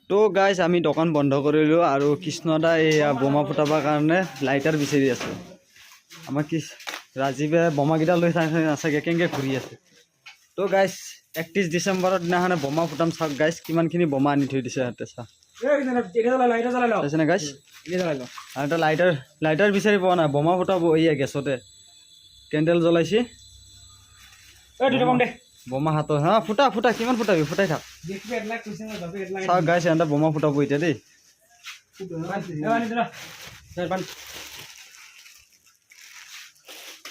তো গাইজ আমি দোকান বন্ধ কৰিলোঁ আৰু কৃষ্ণদা এয়া বোমা ফুটাবৰ কাৰণে লাইটাৰ বিচাৰি আছে। আমাৰ কি ৰাজীৱে বোমাকেইটা লৈ নাচাগে কেনেকৈ ঘূৰি আছে। তো গাইজ 31 ডিচেম্বৰৰ দিনাখনে বোমা ফুটাম। চাওক গাইজ কিমানখিনি বোমা আনি থৈ দিছে ইয়াতে। চাওক চাইছেনে গাইজ? আৰু এটা লাইটাৰ বিচাৰি পোৱা নাই। বোমা ফুটাব এয়া গেছতে কেণ্ডেল জ্বলাইছে। বোমা হাতত হা ফুটা কিমান ফুটাবি ফুটাই থাক। চাওক গাইছ এটা বোমা ফুটাব এতিয়া দেই।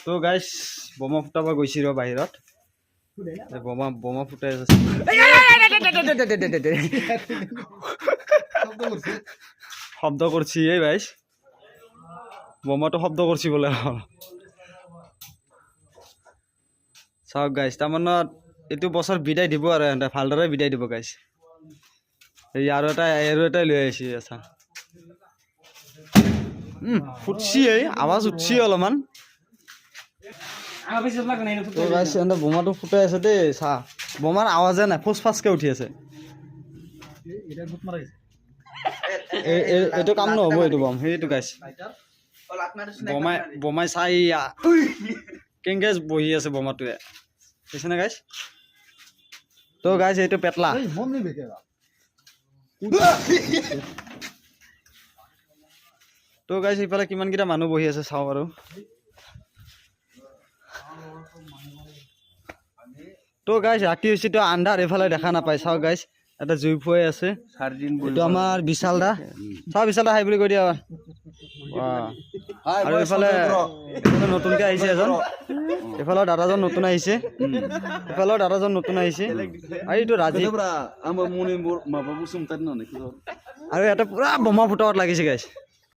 তো গাইছ বোমা ফুটাব গৈছি ৰ বাহিৰত। বোমা ফুটাই আছে। শব্দ কৰছি এই ভাইস বোমাটো শব্দ কৰছি বলে। চাওক গাইছ তাৰমানে এইটো বছৰ বিদায় দিব আৰু এহেঁতে ভালদৰে বিদায় দিব গাইছ। এই আৰু এটাই লৈ আহিছে আচ্ছা ফুটছি এই আৱাজ উঠছি অলপমান। বোমাটো ফুটাই আছে দেই। চা বোমাৰ আৱাজে নাই ফুচ ফাচকে উঠি আছে। এইটো কাম নহ'ব এইটো বম সেইটো গাইছ। বোমাই চাই কেংকে বহি আছে বোমাটোৱে বুজিছেনে গাইছ। তো গাইছ এইটো পেটলা। তো গাইছ ইফালে কিমানকেইটা মানুহ বহি আছে চাওঁ আৰু। তো গাইছ ৰাতি হৈছে তো আন্ধাৰ এইফালে দেখা নাপায়। চাওক গাইছ এটা জুই ফুৱাই আছে। এইটো আমাৰ বিশাল দা। চাওঁ বিশাল দা হাই বুলি কৈ দিয়া। আৰু এইফালে নতুনকৈ আহিছে এজন। এইফালৰ দাদাজন নতুন আহিছে। এইফালৰ দাদাজন নতুন আহিছে। আৰু এইটো ৰাজীৱ আৰু ইয়াতে পুৰা বোমা ফুটাবত লাগিছে গাইছ।